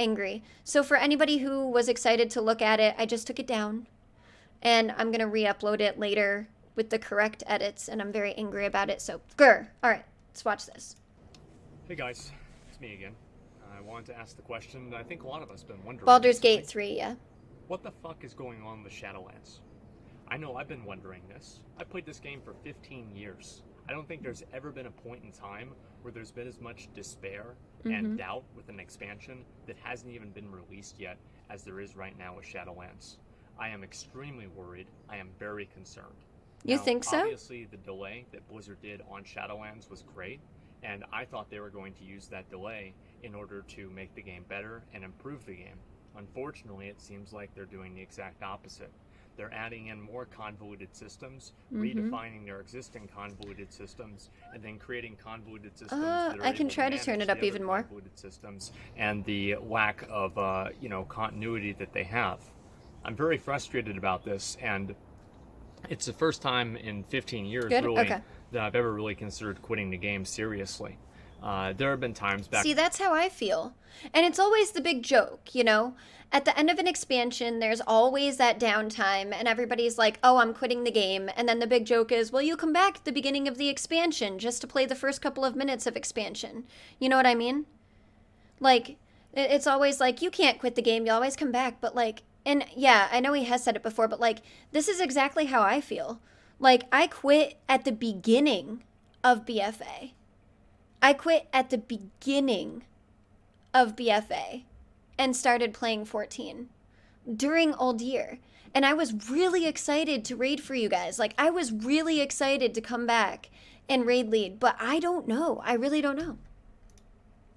angry. So for anybody who was excited to look at it, I just took it down. And I'm going to re-upload it later with the correct edits, and I'm very angry about it, so grr. Alright, let's watch this. Hey guys, it's me again. I wanted to ask the question that I think a lot of us have been wondering. Baldur's Gate 3, yeah. What the fuck is going on with Shadowlands? I know I've been wondering this. I played this game for 15 years. I don't think there's ever been a point in time where there's been as much despair and doubt with an expansion that hasn't even been released yet as there is right now with Shadowlands. I am extremely worried. I am very concerned. You Now, think so? Obviously, the delay that Blizzard did on Shadowlands was great, and I thought they were going to use that delay in order to make the game better and improve the game. Unfortunately, it seems like they're doing the exact opposite. They're adding in more convoluted systems, redefining their existing convoluted systems, and then creating convoluted systems that are I can able try to manage turn it the up other even more. convoluted systems and the lack of continuity that they have. I'm very frustrated about this, and it's the first time in 15 years really that I've ever really considered quitting the game seriously. There have been times back. See, that's how I feel. And it's always the big joke, you know? At the end of an expansion, there's always that downtime, and everybody's like, oh, I'm quitting the game. And then the big joke is, well, you come back at the beginning of the expansion just to play the first couple of minutes of expansion. You know what I mean? Like, it's always like, you can't quit the game, you always come back. But like, and yeah, I know he has said it before, but like, this is exactly how I feel. Like, I quit at the beginning of BFA. I quit at the beginning of BFA and started playing 14 during Old Year. And I was really excited to raid for you guys. Like, I was really excited to come back and raid lead, but I don't know. I really don't know.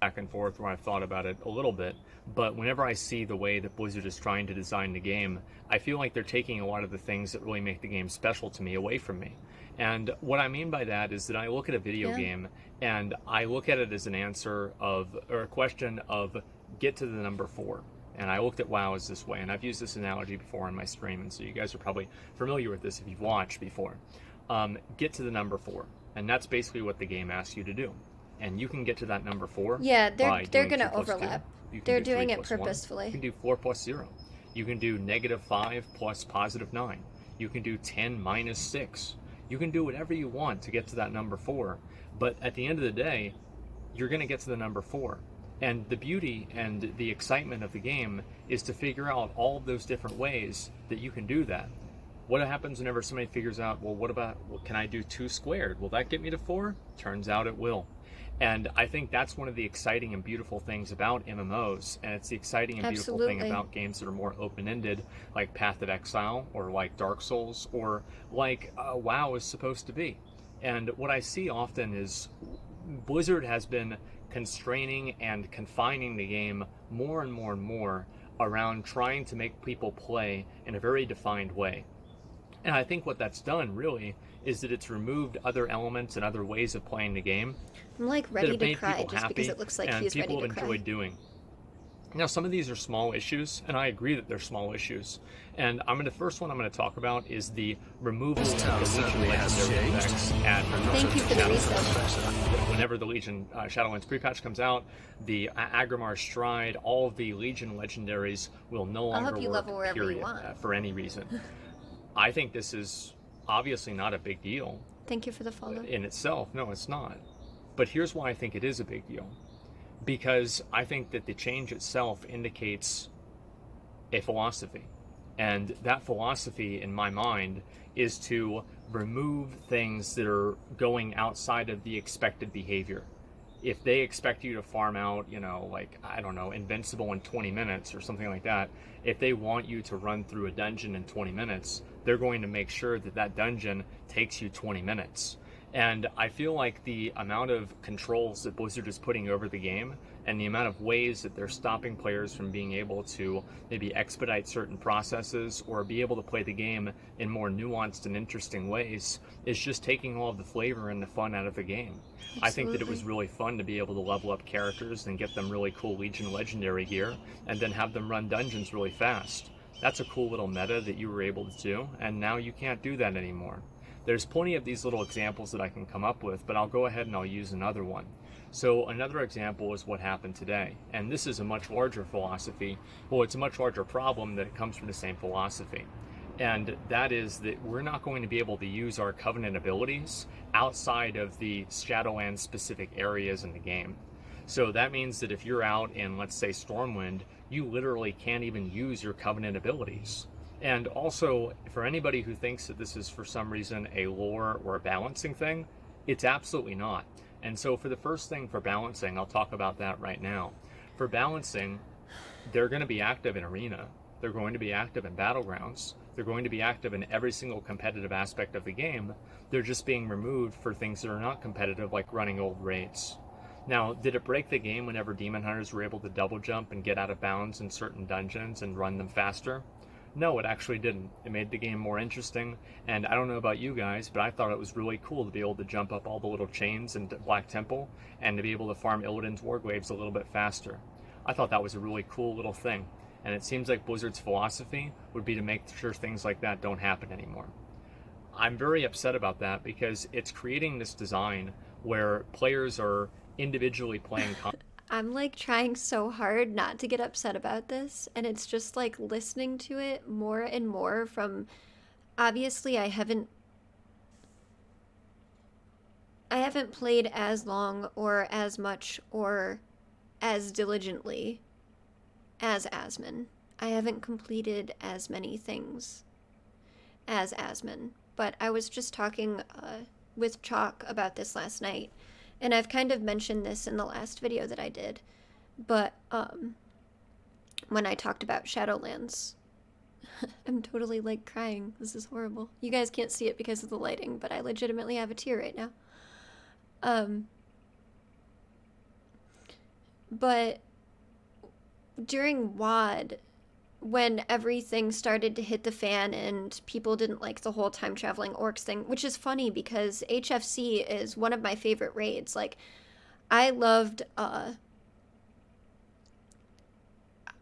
Back and forth where I've thought about it a little bit, but whenever I see the way that Blizzard is trying to design the game, I feel like they're taking a lot of the things that really make the game special to me away from me. And what I mean by that is that I look at a video game and I look at it as an answer of, or a question of, get to the number 4. And I looked at WoW as this way, and I've used this analogy before on my stream, and so you guys are probably familiar with this if you've watched before. Get to the number 4, and that's basically what the game asks you to do. And you can get to that number 4. Yeah, they're going to overlap. They're doing it purposefully. You can do 4 plus 0. You can do -5 plus +9. You can do 10 minus 6. You can do whatever you want to get to that number 4. But at the end of the day, you're going to get to the number 4. And the beauty and the excitement of the game is to figure out all of those different ways that you can do that. What happens whenever somebody figures out, well, what about, well, can I do 2 squared? Will that get me to 4? Turns out it will. And I think that's one of the exciting and beautiful things about MMOs, and it's the exciting and beautiful thing about games that are more open-ended, like Path of Exile, or like Dark Souls, or like WoW is supposed to be. And what I see often is Blizzard has been constraining and confining the game more and more and more around trying to make people play in a very defined way. And I think what that's done, really, is that it's removed other elements and other ways of playing the game. I'm like ready to cry just because it looks like he's ready to cry. And people have enjoyed doing. Now, some of these are small issues, and I agree that they're small issues. And the first one I'm going to talk about is the removal of the Legion Legendary effects at Thank you for the reset. Whenever the Legion Shadowlands pre-patch comes out, the Agrimmar Stride, all of the Legion Legendaries will no longer work, period, for any reason. I think this is obviously not a big deal. Thank you for the follow. In itself, no, it's not. But here's why I think it is a big deal. Because I think that the change itself indicates a philosophy. And that philosophy, in my mind, is to remove things that are going outside of the expected behavior. If they expect you to farm out, like, I don't know, Invincible in 20 minutes or something like that, if they want you to run through a dungeon in 20 minutes, they're going to make sure that that dungeon takes you 20 minutes. And I feel like the amount of controls that Blizzard is putting over the game and the amount of ways that they're stopping players from being able to maybe expedite certain processes or be able to play the game in more nuanced and interesting ways is just taking all of the flavor and the fun out of the game. Absolutely. I think that it was really fun to be able to level up characters and get them really cool Legion Legendary gear and then have them run dungeons really fast. That's a cool little meta that you were able to do, and now you can't do that anymore. There's plenty of these little examples that I can come up with, but I'll go ahead and I'll use another one. So another example is what happened today. And this is a much larger philosophy. Well, it's a much larger problem that comes from the same philosophy. And that is that we're not going to be able to use our Covenant abilities outside of the Shadowlands specific areas in the game. So that means that if you're out in, let's say, Stormwind, you literally can't even use your Covenant abilities. And also, for anybody who thinks that this is for some reason a lore or a balancing thing, it's absolutely not. And so for the first thing for balancing, I'll talk about that right now. For balancing, they're going to be active in Arena. They're going to be active in Battlegrounds. They're going to be active in every single competitive aspect of the game. They're just being removed for things that are not competitive, like running old raids. Now, did it break the game whenever Demon Hunters were able to double jump and get out of bounds in certain dungeons and run them faster? No, it actually didn't. It made the game more interesting, and I don't know about you guys, but I thought it was really cool to be able to jump up all the little chains in Black Temple and to be able to farm Illidan's Warglaves a little bit faster. I thought that was a really cool little thing, and it seems like Blizzard's philosophy would be to make sure things like that don't happen anymore. I'm very upset about that because it's creating this design where players are individually playing I'm like trying so hard not to get upset about this, and it's just like listening to it more and more from obviously I haven't played as long or as much or as diligently as Asmon. I haven't completed as many things as Asmon, but I was just talking with Chalk about this last night, and I've kind of mentioned this in the last video that I did, but when I talked about Shadowlands, I'm totally like crying. This is horrible. You guys can't see it because of the lighting, but I legitimately have a tear right now. But during WoD, when everything started to hit the fan and people didn't like the whole time traveling orcs thing, which is funny because HFC is one of my favorite raids. Like, I loved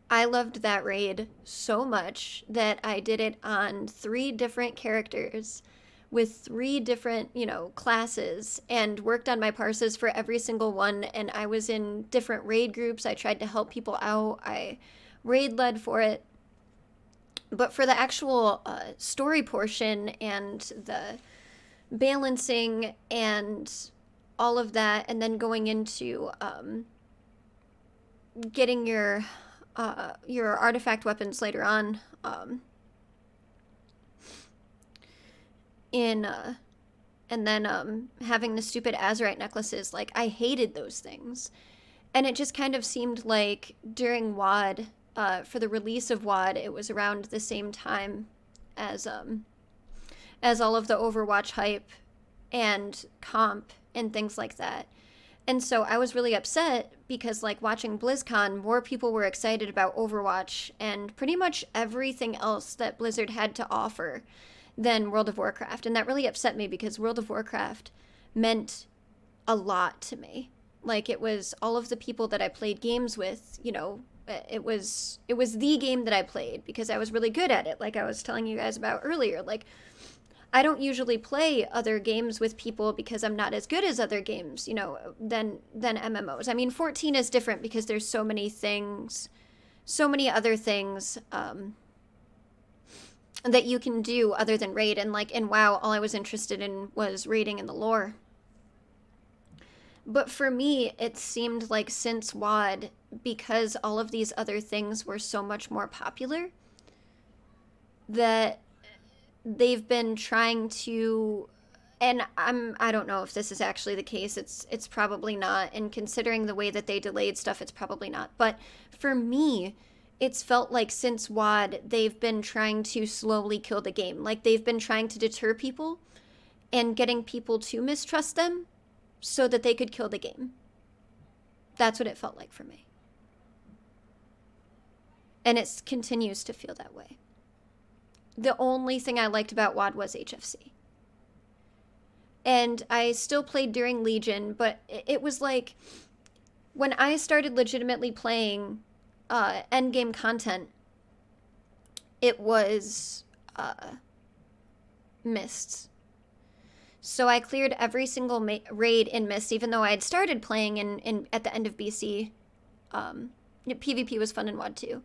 that raid so much that I did it on 3 different characters with 3 different, classes, and worked on my parses for every single one, and I was in different raid groups. I tried to help people out. I raid led for it. But for the actual story portion and the balancing and all of that, and then going into getting your artifact weapons later on, and then having the stupid Azurite necklaces, like, I hated those things. And it just kind of seemed like during WoD, for the release of WoD, it was around the same time as all of the Overwatch hype and comp and things like that. And so I was really upset because, like, watching BlizzCon, more people were excited about Overwatch and pretty much everything else that Blizzard had to offer than World of Warcraft. And that really upset me because World of Warcraft meant a lot to me. Like, it was all of the people that I played games with, it was the game that I played because I was really good at it, like I was telling you guys about earlier. Like, I don't usually play other games with people because I'm not as good as other games, than MMOs. I mean, 14 is different because there's so many other things that you can do other than raid. And like in WoW, all I was interested in was raiding in the lore. But for me, it seemed like since WoD, because all of these other things were so much more popular, that they've been trying to, and I don't know if this is actually the case. It's probably not. And considering the way that they delayed stuff, it's probably not. But for me, it's felt like since WoD, they've been trying to slowly kill the game. Like, they've been trying to deter people and getting people to mistrust them so that they could kill the game. That's what it felt like for me. And it continues to feel that way. The only thing I liked about WoD was HFC. And I still played during Legion, but it was like, when I started legitimately playing endgame content, it was Mists. So I cleared every single raid in Mist, even though I had started playing in at the end of BC. PvP was fun in WoD too.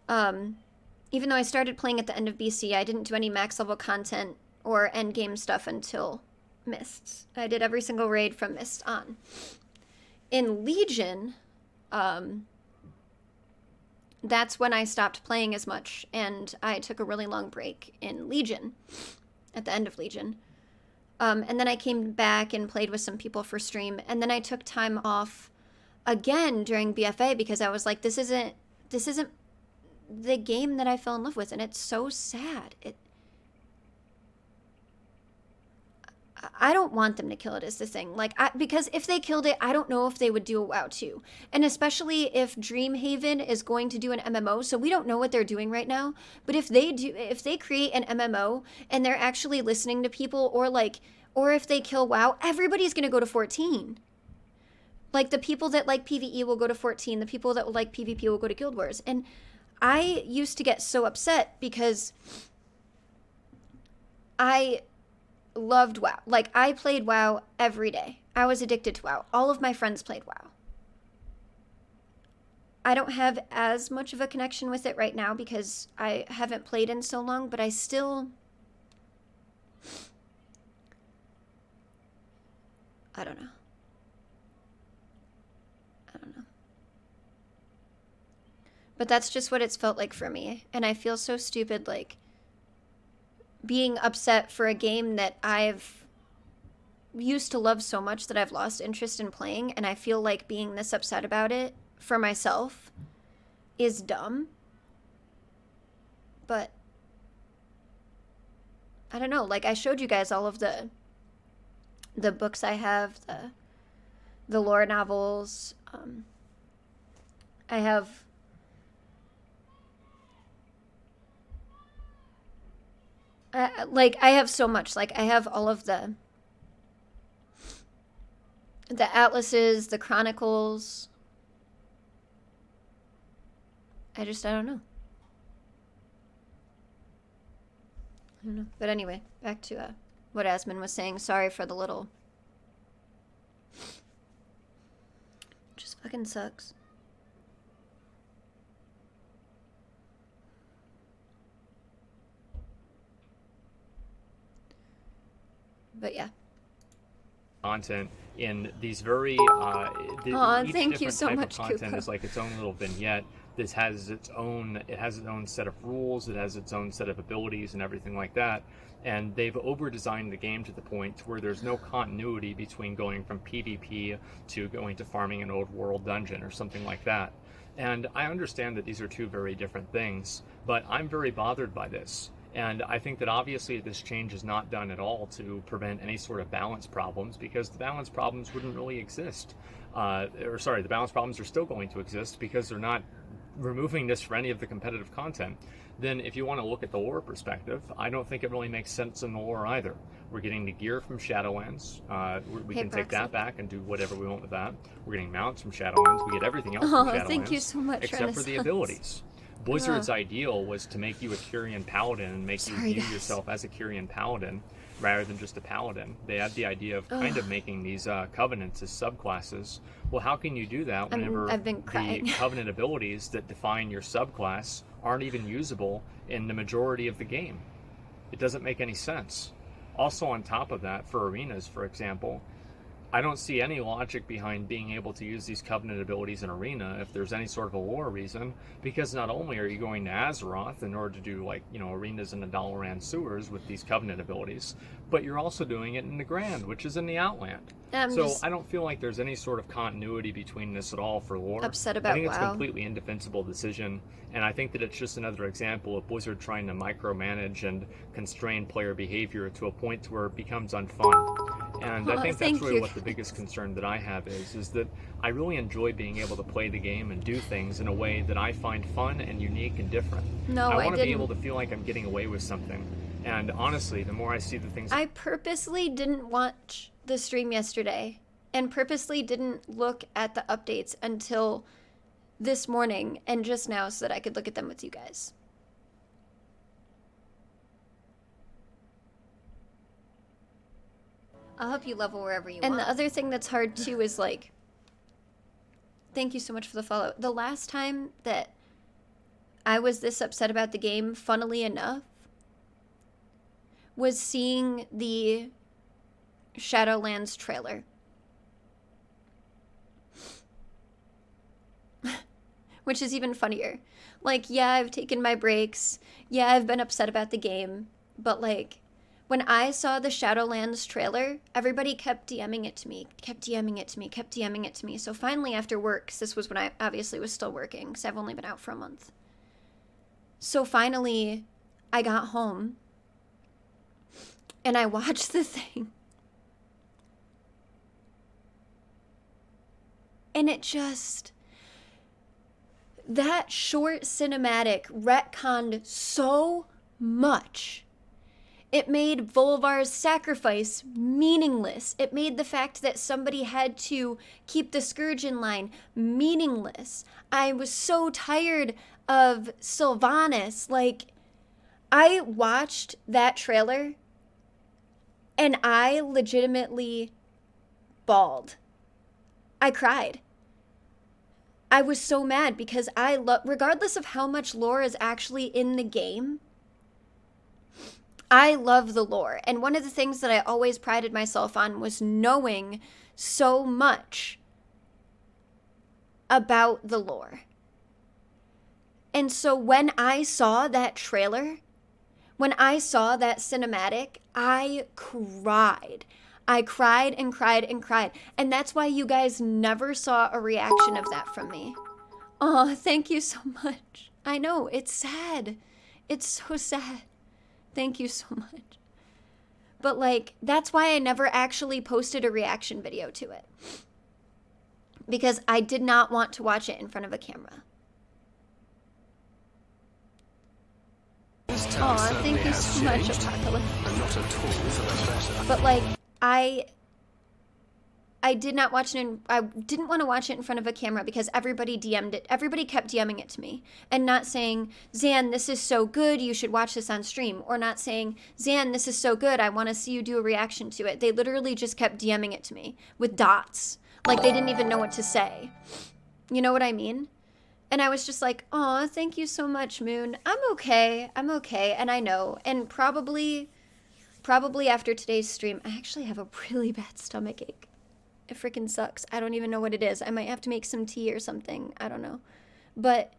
Even though I started playing at the end of BC, I didn't do any max level content or end game stuff until Mist. I did every single raid from Mist on. In Legion, that's when I stopped playing as much, and I took a really long break in Legion, at the end of Legion. And then I came back and played with some people for stream, and then I took time off again during BFA because I was like, this isn't the game that I fell in love with, and it's so sad. I don't want them to kill it is the thing. Like, because if they killed it, I don't know if they would do a WoW 2. And especially if Dreamhaven is going to do an MMO, so we don't know what they're doing right now. But if they create an MMO and they're actually listening to people, or if they kill WoW, everybody's going to go to 14. Like, the people that like PvE will go to 14. The people that will like PvP will go to Guild Wars. And I used to get so upset because I loved WoW. Like, I played WoW every day. I was addicted to WoW. All of my friends played WoW. I don't have as much of a connection with it right now because I haven't played in so long, but I don't know. But that's just what it's felt like for me. And I feel so stupid, like, being upset for a game that I've used to love so much that I've lost interest in playing, and I feel like being this upset about it for myself is dumb. But I don't know, like, I showed you guys all of the books I have, the lore novels. I have I have so much. Like, I have all of the atlases, the chronicles. I don't know. But anyway, back to what Asmon was saying. Sorry for the little... Just fucking sucks. But yeah. Content in these very thank you so much, content Kuko. is like its own little vignette. This has its own set of rules, it has its own set of abilities and everything like that. And they've over-designed the game to the point where there's no continuity between going from PvP to going to farming an old world dungeon or something like that. And I understand that these are two very different things, but I'm very bothered by this. And I think that obviously this change is not done at all to prevent any sort of balance problems, because the balance problems wouldn't really exist. The balance problems are still going to exist because they're not removing this for any of the competitive content. Then if you want to look at the lore perspective, I don't think it really makes sense in the lore either. We're getting the gear from Shadowlands. We can take that back and do whatever we want with that. We're getting mounts from Shadowlands. We get everything else from Shadowlands. Thank you so much, except for the abilities. Blizzard's ideal was to make you a Kyrian Paladin and make you view yourself as a Kyrian Paladin rather than just a Paladin. They had the idea of kind of making these covenants as subclasses. Well, how can you do that whenever the covenant abilities that define your subclass aren't even usable in the majority of the game? It doesn't make any sense. Also, on top of that, for arenas, for example, I don't see any logic behind being able to use these covenant abilities in arena if there's any sort of a lore reason, because not only are you going to Azeroth in order to do, like, arenas in the Dalaran sewers with these covenant abilities, but you're also doing it in the Grand, which is in the Outland. I don't feel like there's any sort of continuity between this at all for lore. Upset about I think it's a WoW. completely indefensible decision, and I think that it's just another example of Blizzard trying to micromanage and constrain player behavior to a point where it becomes unfun. And I think that's really what the biggest concern that I have is that I really enjoy being able to play the game and do things in a way that I find fun and unique and different. I want to be able to feel like I'm getting away with something. And honestly, the more I see the things... I purposely didn't watch the stream yesterday and purposely didn't look at the updates until this morning and just now so that I could look at them with you guys. I'll help you level wherever you want. want. And the other thing that's hard too is like, thank you so much for the follow. The last time that I was this upset about the game, funnily enough, was seeing the Shadowlands trailer. Which is even funnier. Like, yeah, I've taken my breaks. Yeah, I've been upset about the game. But, like, when I saw the Shadowlands trailer, everybody kept DMing it to me. Kept DMing it to me. Kept DMing it to me. So finally, after work, 'cause this was when I obviously was still working, because I've only been out for a month. So finally, I got home. And I watched the thing. And it just... That short cinematic retconned so much. It made Volvar's sacrifice meaningless. It made the fact that somebody had to keep the Scourge in line meaningless. I was so tired of Sylvanas. Like, I watched that trailer and I legitimately bawled. I cried. I was so mad because regardless of how much lore is actually in the game, I love the lore. And one of the things that I always prided myself on was knowing so much about the lore. And so when I saw that trailer, when I saw that cinematic, I cried. I cried and cried and cried. And that's why you guys never saw a reaction of that from me. Oh, thank you so much. I know, it's sad. It's so sad. Thank you so much. But like, that's why I never actually posted a reaction video to it. Because I did not want to watch it in front of a camera. Aw, thank you so much, Apocalypse. But like, I did not watch it I didn't want to watch it in front of a camera because everybody DM'd it. Everybody kept DMing it to me and not saying, Zan, this is so good, you should watch this on stream. Or not saying, Zan, this is so good, I want to see you do a reaction to it. They literally just kept DMing it to me with dots. Like they didn't even know what to say. You know what I mean? And I was just like, aw, thank you so much, Moon. I'm okay. And I know. And probably after today's stream, I actually have a really bad stomach ache. It freaking sucks. I don't even know what it is. I might have to make some tea or something. I don't know. But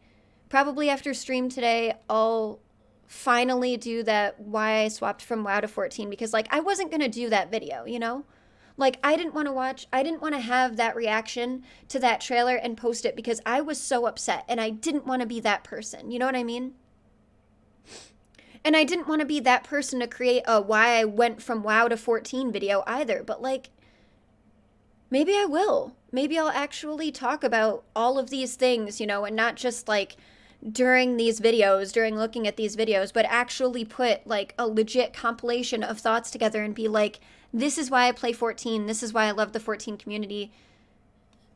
probably after stream today, I'll finally do that why I swapped from WoW to 14. Because, like, I wasn't going to do that video, you know? Like, I didn't want to have that reaction to that trailer and post it because I was so upset. And I didn't want to be that person. You know what I mean? And I didn't want to be that person to create a why I went from WoW to 14 video either. But, like, maybe I will. Maybe I'll actually talk about all of these things, you know, and not just, like, during these videos, during looking at these videos, but actually put, like, a legit compilation of thoughts together and be like, this is why I play 14. This is why I love the 14 community.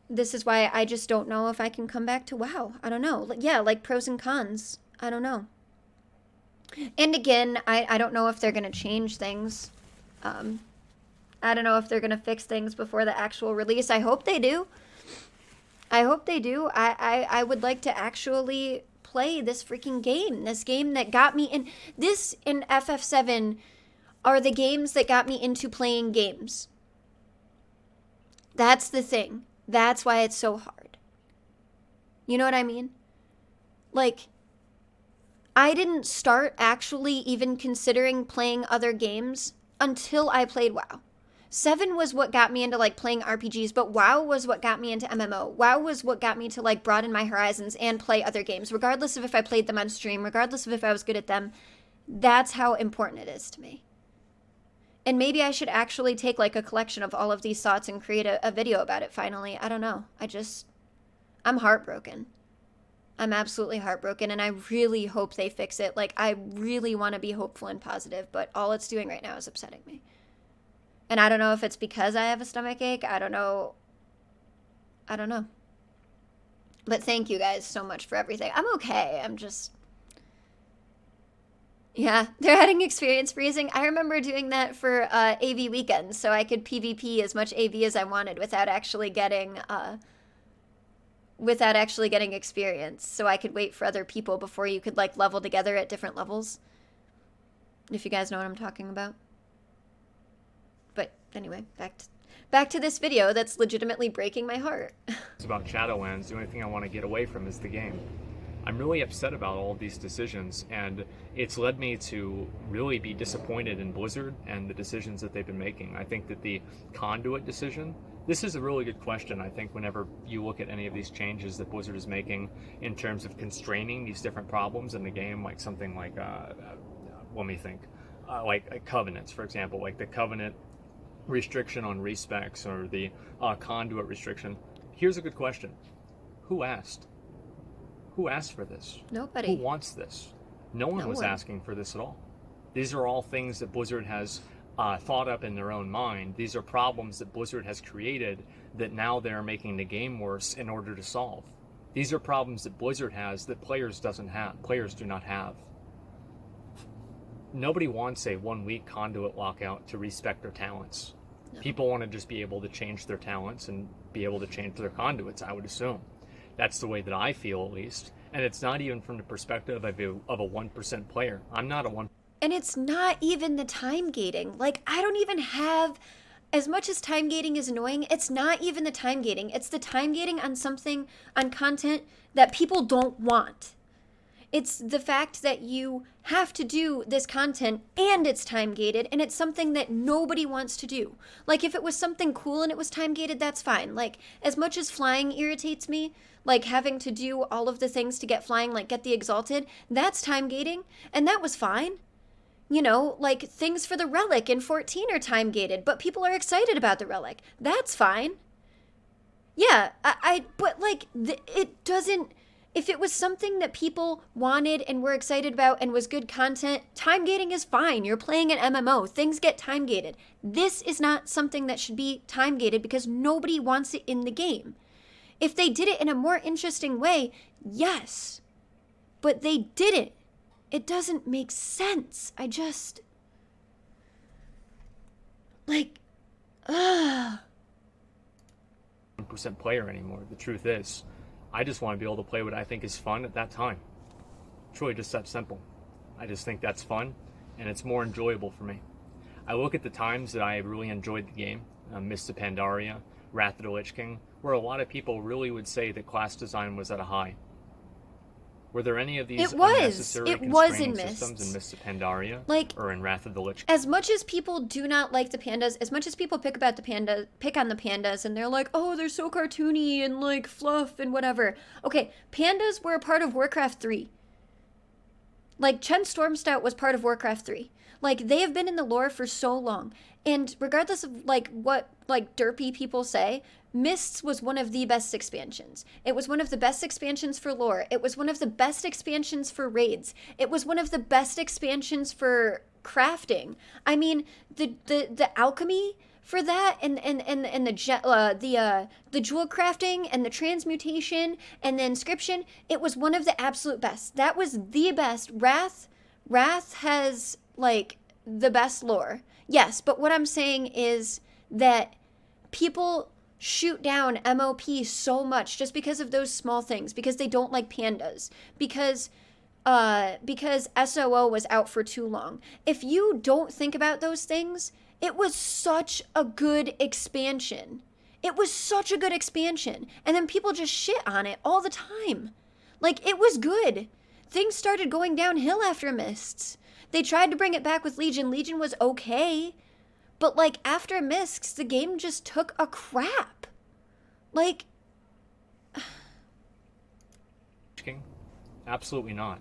This is why I just don't know if I can come back to WoW. I don't know. Yeah, like pros and cons. I don't know. And again, I don't know if they're going to change things. I don't know if they're going to fix things before the actual release. I hope they do. I hope they do. I would like to actually play this freaking game. This game that got me in. This in FF7 are the games that got me into playing games. That's the thing. That's why it's so hard. You know what I mean? Like, I didn't start actually even considering playing other games until I played WoW. 7 was what got me into, like, playing RPGs, but WoW was what got me into MMO. WoW was what got me to, like, broaden my horizons and play other games, regardless of if I played them on stream, regardless of if I was good at them. That's how important it is to me. And maybe I should actually take, like, a collection of all of these thoughts and create a video about it finally. I don't know. I'm heartbroken. I'm absolutely heartbroken, and I really hope they fix it. Like, I really want to be hopeful and positive, but all it's doing right now is upsetting me. And I don't know if it's because I have a stomach ache. I don't know. But thank you guys so much for everything. I'm okay. Yeah, they're adding experience freezing. I remember doing that for AV weekends, so I could PvP as much AV as I wanted without actually getting experience. So I could wait for other people before you could like level together at different levels. If you guys know what I'm talking about. But anyway, back to this video that's legitimately breaking my heart. It's about Shadowlands. The only thing I want to get away from is the game. I'm really upset about all of these decisions, and it's led me to really be disappointed in Blizzard and the decisions that they've been making. I think that the Conduit decision, this is a really good question, I think, whenever you look at any of these changes that Blizzard is making in terms of constraining these different problems in the game, like something like, let me think, like covenants, for example, like the covenant restriction on respecs or the conduit restriction. Here's a good question. Who asked? Who asked for this? Nobody. Who wants this? No one was asking for this at all. These are all things that Blizzard has thought up in their own mind. These are problems that Blizzard has created that now they're making the game worse in order to solve. These are problems that Blizzard has that players do not have. Nobody wants a 1-week conduit lockout to respect their talents. No. People want to just be able to change their talents and be able to change their conduits, I would assume. That's the way that I feel, at least. And it's not even from the perspective of a 1% player. I'm not a 1%. And it's not even the time gating. Like, I don't even have, as much as time gating is annoying, it's not even the time gating. It's the time gating on on content that people don't want. It's the fact that you have to do this content and it's time gated, and it's something that nobody wants to do. Like, if it was something cool and it was time gated, that's fine. Like, as much as flying irritates me, like having to do all of the things to get flying, like get the exalted, that's time gating, and that was fine. You know, like things for the relic in 14 are time gated, but people are excited about the relic. That's fine. Yeah, but like, it doesn't. If it was something that people wanted and were excited about and was good content, time gating is fine. You're playing an MMO. Things get time gated. This is not something that should be time gated because nobody wants it in the game. If they did it in a more interesting way, yes. But they didn't. It doesn't make sense. I just... like... ugh. 1% player anymore. The truth is, I just want to be able to play what I think is fun at that time. It's really just that simple. I just think that's fun, and it's more enjoyable for me. I look at the times that I really enjoyed the game, Mists of Pandaria, Wrath of the Lich King, where a lot of people really would say that class design was at a high. Were there any of these unnecessary constraining systems in Mists of Pandaria, like, or in Wrath of the Lich King? As much as people do not like the pandas, as much as people pick on the pandas, and they're like, oh, they're so cartoony and like fluff and whatever. Okay, pandas were a part of Warcraft 3. Like, Chen Stormstout was part of Warcraft 3. Like, they have been in the lore for so long. And regardless of, like, what, like, derpy people say, Mists was one of the best expansions. It was one of the best expansions for lore. It was one of the best expansions for raids. It was one of the best expansions for crafting. I mean, the alchemy for that and the jewel crafting and the transmutation and the inscription, it was one of the absolute best. That was the best. Wrath has, like, the best lore. Yes, but what I'm saying is that people shoot down MOP so much just because of those small things, because they don't like pandas, because SOO was out for too long. If you don't think about those things, it was such a good expansion. It was such a good expansion. And then people just shit on it all the time. Like, it was good. Things started going downhill after Mists. They tried to bring it back with Legion. Legion was okay. But, like, after Mists, the game just took a crap. Like... Absolutely not.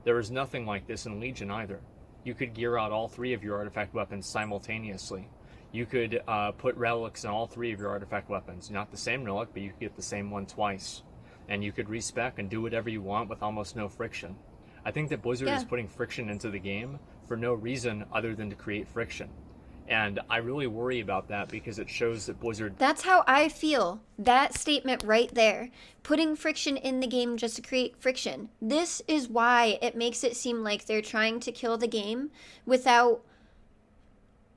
There is nothing like this in Legion either. You could gear out all 3 of your artifact weapons simultaneously. You could put relics in all 3 of your artifact weapons. Not the same relic, but you could get the same one twice. And you could respec and do whatever you want with almost no friction. I think that Blizzard is putting friction into the game for no reason other than to create friction. And I really worry about that because it shows that Blizzard. That's how I feel. That statement right there. Putting friction in the game just to create friction. This is why it makes it seem like they're trying to kill the game without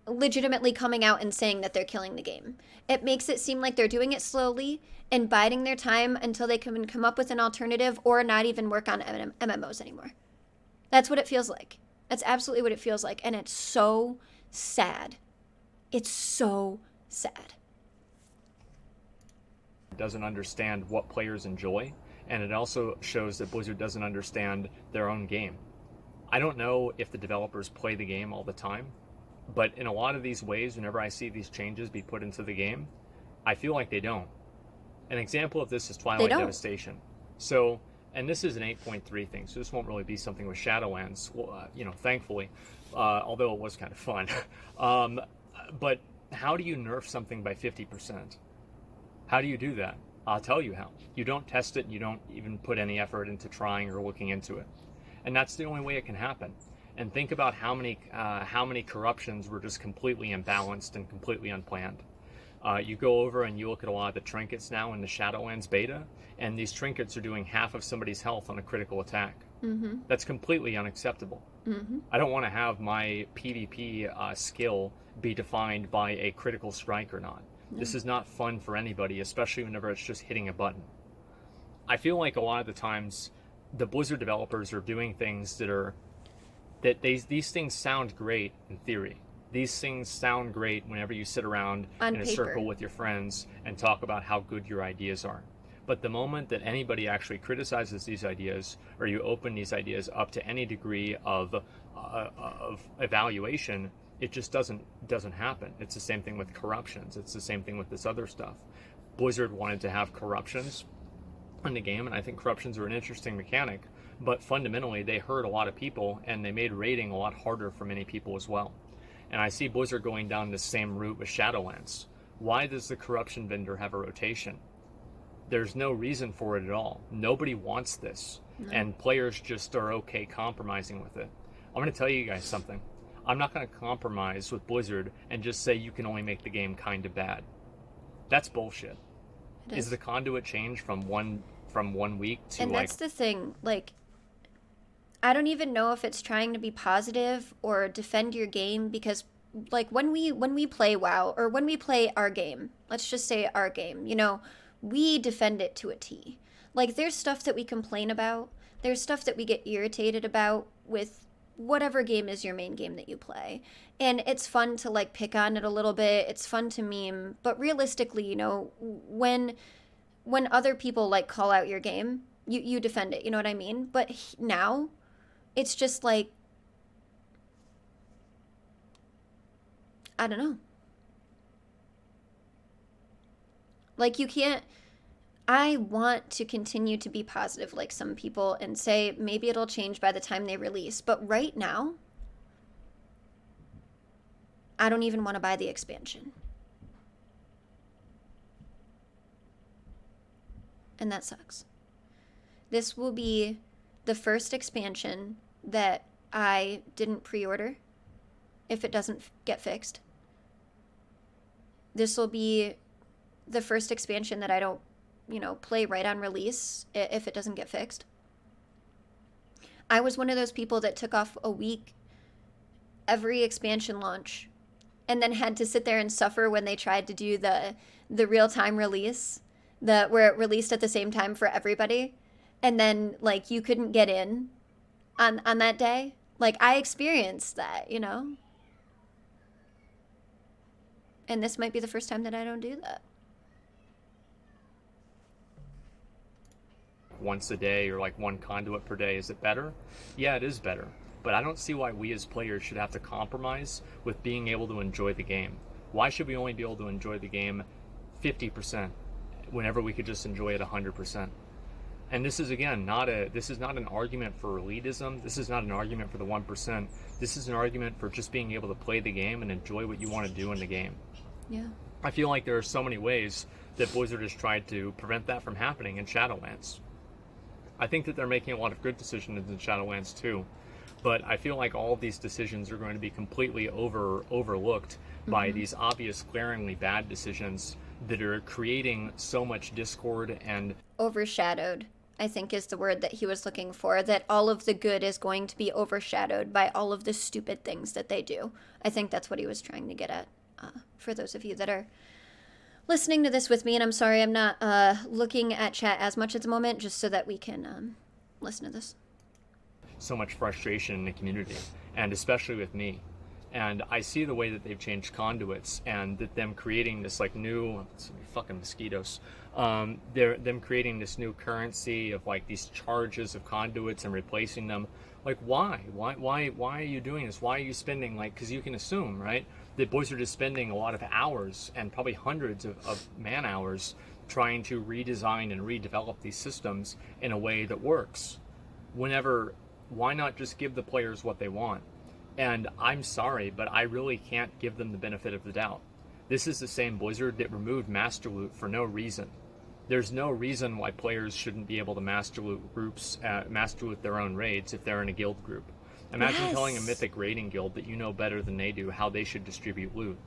legitimately coming out and saying that they're killing the game. It makes it seem like they're doing it slowly and biding their time until they can come up with an alternative or not even work on MMOs anymore. That's what it feels like. That's absolutely what it feels like. And it's so sad. It's so sad. Doesn't understand what players enjoy, and it also shows that Blizzard doesn't understand their own game. I don't know if the developers play the game all the time, but in a lot of these ways, whenever I see these changes be put into the game, I feel like they don't. An example of this is Twilight Devastation. So, and this is an 8.3 thing, so this won't really be something with Shadowlands, thankfully, although it was kind of fun. But how do you nerf something by 50%? How do you do that? I'll tell you how. You don't test it, and you don't even put any effort into trying or looking into it. And that's the only way it can happen. And think about how many corruptions were just completely imbalanced and completely unplanned. You go over and you look at a lot of the trinkets now in the Shadowlands beta, and these trinkets are doing half of somebody's health on a critical attack. Mm-hmm. That's completely unacceptable. Mm-hmm. I don't want to have my PvP skill be defined by a critical strike or not. No. This is not fun for anybody, especially whenever it's just hitting a button. I feel like a lot of the times the Blizzard developers are doing things these things sound great in theory. These things sound great whenever you sit around in a circle with your friends and talk about how good your ideas are. But the moment that anybody actually criticizes these ideas, or you open these ideas up to any degree of evaluation, it just doesn't happen. It's the same thing with corruptions. It's the same thing with this other stuff. Blizzard wanted to have corruptions in the game, and I think corruptions are an interesting mechanic, but fundamentally they hurt a lot of people, and they made raiding a lot harder for many people as well. And I see Blizzard going down the same route with Shadowlands. Why does the corruption vendor have a rotation? There's no reason for it at all. Nobody wants this. No. And players just are okay compromising with it. I'm going to tell you guys something. I'm not going to compromise with Blizzard and just say you can only make the game kind of bad. That's bullshit. Is the Conduit Change from one week to And that's the thing, I don't even know if it's trying to be positive or defend your game, because when we play WoW, or when we play our game, let's just say our game, we defend it to a T. There's stuff that we complain about. There's stuff that we get irritated about with whatever game is your main game that you play. And it's fun to pick on it a little bit. It's fun to meme. But realistically, when other people call out your game, you defend it. You know what I mean? But now it's just I don't know. You can't. I want to continue to be positive like some people and say maybe it'll change by the time they release. But right now, I don't even want to buy the expansion. And that sucks. This will be the first expansion that I didn't pre-order if it doesn't get fixed. This will be the first expansion that I don't play right on release if it doesn't get fixed. I was one of those people that took off a week every expansion launch and then had to sit there and suffer when they tried to do the real-time release, where it released at the same time for everybody, and then you couldn't get in on that day. I experienced that, and this might be the first time that I don't do that. Once a day, or one conduit per day, is it better? Yeah, it is better. But I don't see why we as players should have to compromise with being able to enjoy the game. Why should we only be able to enjoy the game 50% whenever we could just enjoy it 100%? And this is, again, this is not an argument for elitism. This is not an argument for the 1%. This is an argument for just being able to play the game and enjoy what you want to do in the game. Yeah. I feel like there are so many ways that Blizzard has tried to prevent that from happening in Shadowlands. I think that they're making a lot of good decisions in Shadowlands too, but I feel like all of these decisions are going to be completely overlooked by these obvious, glaringly bad decisions that are creating so much discord and Overshadowed, I think, is the word that he was looking for. That all of the good is going to be overshadowed by all of the stupid things that they do. I think that's what he was trying to get at. For those of you that are listening to this with me, and I'm sorry I'm not looking at chat as much at the moment, just so that we can listen to this. so much frustration in the community, and especially with me. And I see the way that they've changed conduits, and that them creating this like new fucking mosquitoes. They're them creating this new currency of like these charges of conduits and replacing them. Like why are you doing this? Why are you spending like? Because you can assume, right, that Blizzard is spending a lot of hours and probably hundreds of man hours trying to redesign and redevelop these systems in a way that works. Why not just give the players what they want? And I'm sorry, but I really can't give them the benefit of the doubt. This is the same Blizzard that removed Master Loot for no reason. There's no reason why players shouldn't be able to Master Loot their own raids if they're in a guild group. Imagine telling a Mythic raiding guild that you know better than they do how they should distribute loot.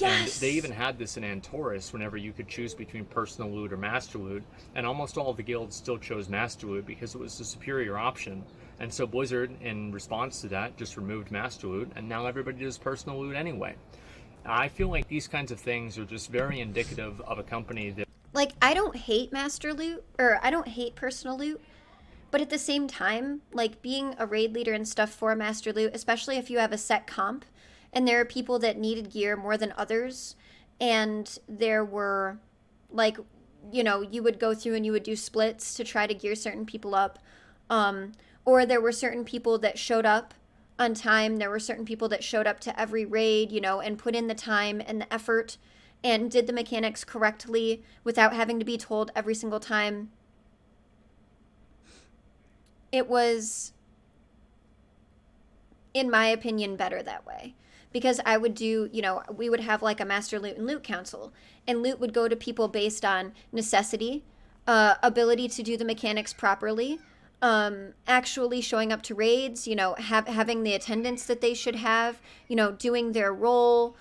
And they even had this in Antorus whenever you could choose between personal loot or Master Loot, and almost all of the guilds still chose Master Loot because it was the superior option. And so Blizzard, in response to that, just removed Master Loot, and now everybody does personal loot anyway. I feel like these kinds of things are just very indicative of a company that... Like, I don't hate Master Loot, or I don't hate personal loot, but at the same time, like, being a raid leader and stuff for Master Loot, especially if you have a set comp, and there are people that needed gear more than others, and there were, like, you know, you would go through and you would do splits to try to gear certain people up, or there were certain people that showed up on time. There were certain people that showed up to every raid, you know, and put in the time and the effort and did the mechanics correctly without having to be told every single time. It was, in my opinion, better that way. Because I would do, you know, we would have like a Master Loot and Loot Council, and loot would go to people based on necessity, ability to do the mechanics properly, actually showing up to raids, you know, having the attendance that they should have, you know, doing their role,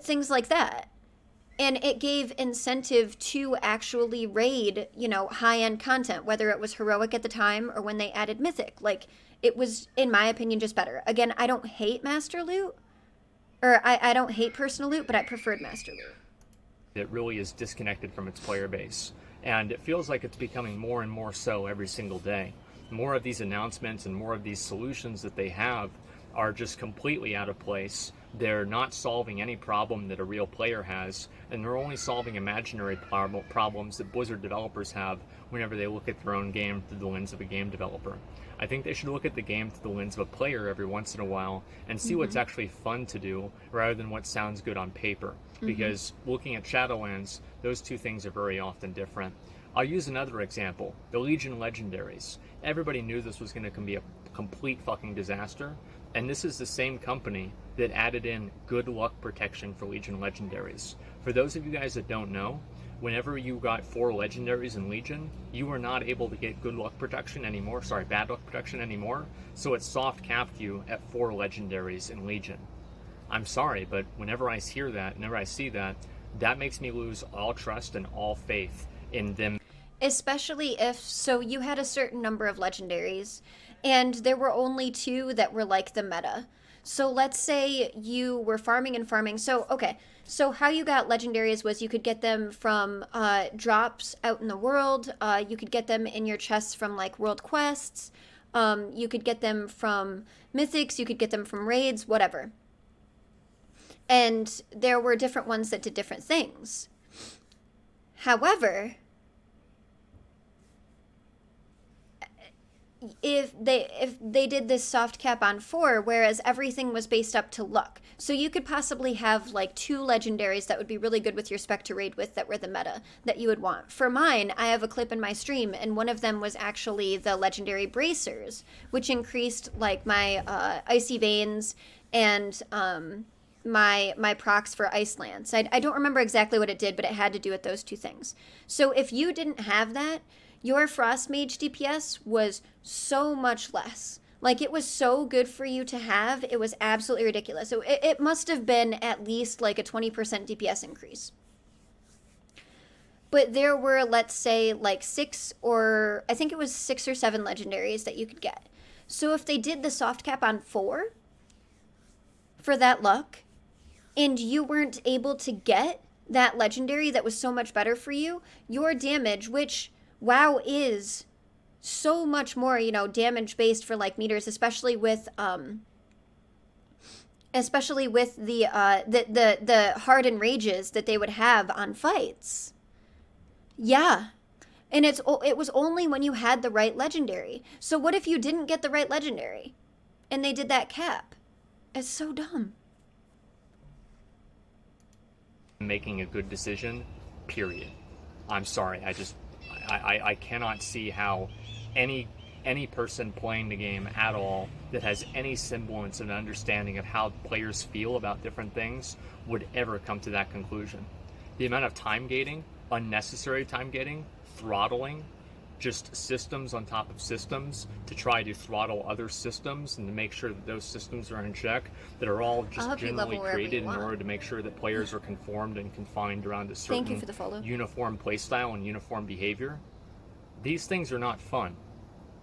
things like that. And it gave incentive to actually raid, you know, high-end content, whether it was heroic at the time or when they added mythic. Like, it was, in my opinion, just better. Again, I don't hate Master Loot, or I don't hate personal loot, but I preferred Master Loot. It really is disconnected from its player base. And it feels like it's becoming more and more so every single day. More of these announcements and more of these solutions that they have are just completely out of place. They're not solving any problem that a real player has, and they're only solving imaginary problems that Blizzard developers have whenever they look at their own game through the lens of a game developer. I think they should look at the game through the lens of a player every once in a while and see what's actually fun to do rather than what sounds good on paper. Because looking at Shadowlands, those two things are very often different. I'll use another example, the Legion Legendaries. Everybody knew this was going to be a complete fucking disaster, and this is the same company that added in good luck protection for Legion Legendaries. For those of you guys that don't know, whenever you got 4 Legendaries in Legion, you were not able to get good luck protection anymore, bad luck protection anymore, so it soft capped you at 4 Legendaries in Legion. I'm sorry, but whenever I hear that, whenever I see that, that makes me lose all trust and all faith in them. Especially if, so you had a certain number of legendaries, and there were only 2 that were like the meta. So let's say you were farming and farming. So, okay, so how you got legendaries was you could get them from drops out in the world. You could get them in your chests from like world quests. You could get them from mythics. You could get them from raids, whatever. And there were different ones that did different things. However, if they did this soft cap on 4, whereas everything was based up to luck. So you could possibly have like 2 legendaries that would be really good with your spec to raid with that were the meta that you would want. For mine, I have a clip in my stream, and one of them was actually the legendary bracers, which increased like my icy veins and my procs for Ice Lance. I don't remember exactly what it did, but it had to do with those 2 things. So if you didn't have that, your Frost Mage DPS was so much less. Like, it was so good for you to have, it was absolutely ridiculous. So it must have been at least like a 20% DPS increase. But there were, let's say, like I think it was 6 or 7 legendaries that you could get. So if they did the soft cap on 4 for that luck, and you weren't able to get that legendary that was so much better for you, your damage, which WoW is so much more, damage based for like meters, especially with the hardened rages that they would have on fights. Yeah. And it was only when you had the right legendary. So what if you didn't get the right legendary and they did that cap? It's so dumb. Making a good decision, period. I'm sorry, I cannot see how any person playing the game at all that has any semblance of an understanding of how players feel about different things would ever come to that conclusion. The amount of time gating, unnecessary time gating, throttling, just systems on top of systems to try to throttle other systems and to make sure that those systems are in check, that are all just generally created in order to make sure that players are conformed and confined around a certain uniform playstyle and uniform behavior. These things are not fun.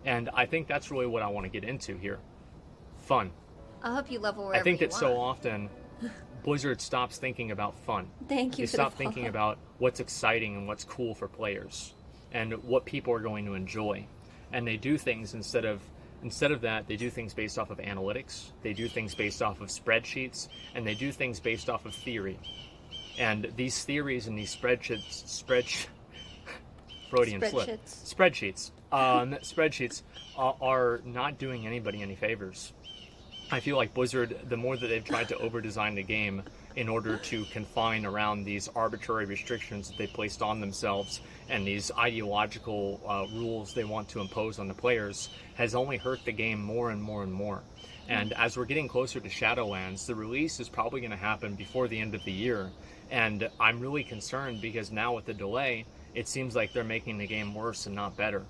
And I think that's really what I want to get into here. Fun. I'll help you level wherever you want. I think that so often Blizzard stops thinking about fun. Thank you. They stop thinking about what's exciting and what's cool for players and what people are going to enjoy. And they do things instead of that, they do things based off of analytics, they do things based off of spreadsheets, and they do things based off of theory. And these theories and these spreadsheets are not doing anybody any favors. I feel like Blizzard, the more that they've tried to over-design the game in order to confine around these arbitrary restrictions that they placed on themselves and these ideological rules they want to impose on the players, has only hurt the game more and more and more. And as we're getting closer to Shadowlands, the release is probably going to happen before the end of the year. And I'm really concerned because now with the delay, it seems like they're making the game worse and not better.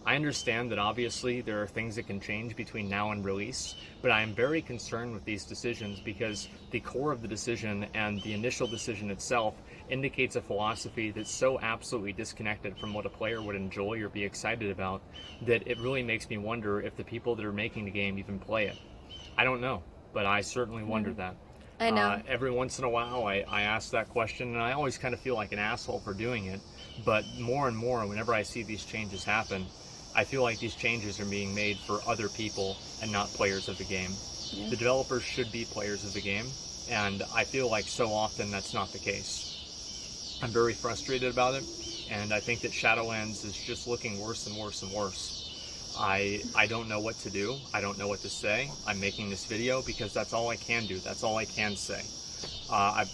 I understand that obviously there are things that can change between now and release, but I am very concerned with these decisions because the core of the decision and the initial decision itself indicates a philosophy that's so absolutely disconnected from what a player would enjoy or be excited about that it really makes me wonder if the people that are making the game even play it. I don't know, but I certainly wonder that. I know. Every once in a while I ask that question, and I always kind of feel like an asshole for doing it, but more and more whenever I see these changes happen, I feel like these changes are being made for other people and not players of the game. Yeah. The developers should be players of the game, and I feel like so often that's not the case. I'm very frustrated about it, and I think that Shadowlands is just looking worse and worse and worse. I don't know what to do. I don't know what to say. I'm making this video because that's all I can do. That's all I can say. I've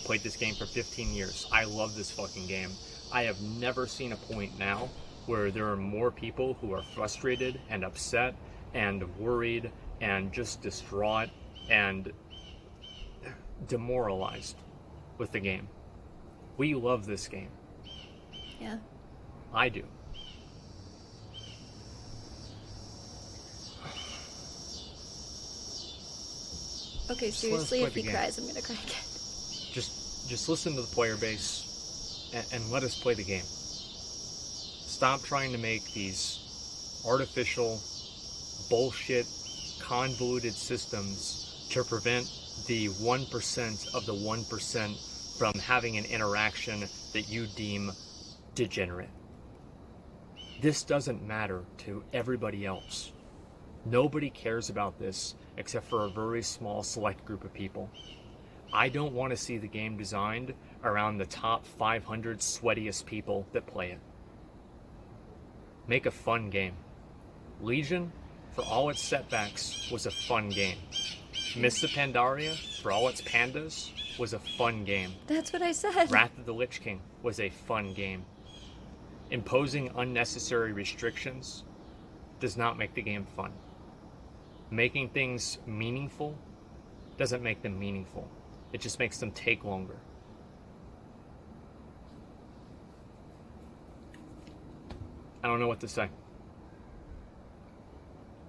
played this game for 15 years. I love this fucking game. I have never seen a point now where there are more people who are frustrated and upset and worried and just distraught and demoralized with the game. We love this game. Yeah. I do. Okay, seriously, if he cries, I'm gonna cry again. Just listen to the player base and let us play the game. Stop trying to make these artificial, bullshit, convoluted systems to prevent the 1% of the 1% from having an interaction that you deem degenerate. This doesn't matter to everybody else. Nobody cares about this except for a very small select group of people. I don't want to see the game designed around the top 500 sweatiest people that play it. Make a fun game. Legion, for all its setbacks, was a fun game. Mists of Pandaria, for all its pandas, was a fun game. That's what I said. Wrath of the Lich King was a fun game. Imposing unnecessary restrictions does not make the game fun. Making things meaningful doesn't make them meaningful. It just makes them take longer. I don't know what to say.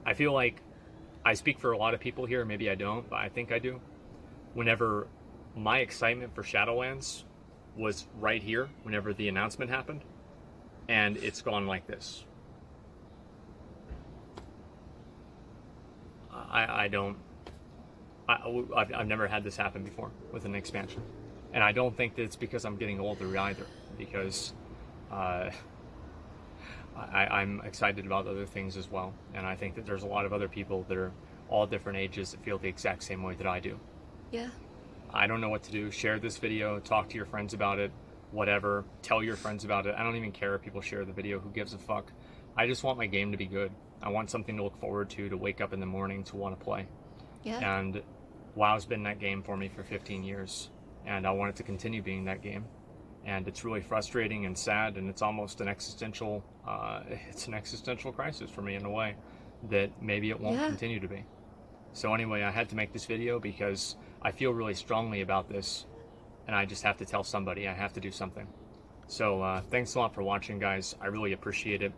I feel like I speak for a lot of people here, maybe I don't, but I think I do. Whenever my excitement for Shadowlands was right here, whenever the announcement happened, and it's gone like this. I don't. I've never had this happen before with an expansion, and I don't think that it's because I'm getting older either. Because I'm excited about other things as well, and I think that there's a lot of other people that are all different ages that feel the exact same way that I do. Yeah. I don't know what to do. Share this video, talk to your friends about it, whatever. Tell your friends about it. I don't even care if people share the video. Who gives a fuck? I just want my game to be good. I want something to look forward to wake up in the morning to want to play. Yeah. And WoW's been that game for me for 15 years, and I want it to continue being that game. And it's really frustrating and sad, and it's almost an existential crisis for me in a way that maybe it won't continue to be. So anyway, I had to make this video because I feel really strongly about this, and I just have to tell somebody. I have to do something. So thanks a lot for watching, guys. I really appreciate it.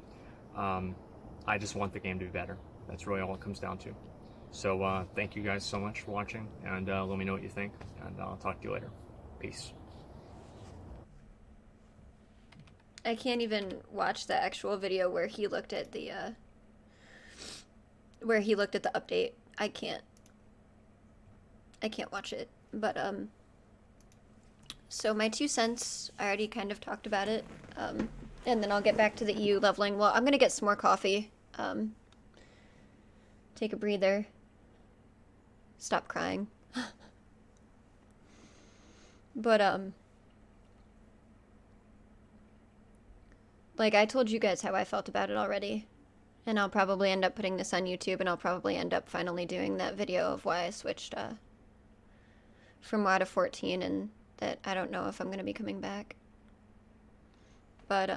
I just want the game to be better. That's really all it comes down to. So thank you guys so much for watching, and let me know what you think, and I'll talk to you later. Peace. I can't even watch the actual video where he looked at the update. I can't watch it. But so my 2 cents, I already kind of talked about it. And then I'll get back to the EU leveling. Well, I'm gonna get some more coffee. Take a breather. Stop crying. But like, I told you guys how I felt about it already. And I'll probably end up putting this on YouTube, and I'll probably end up finally doing that video of why I switched from WoW to 14, and that I don't know if I'm going to be coming back. But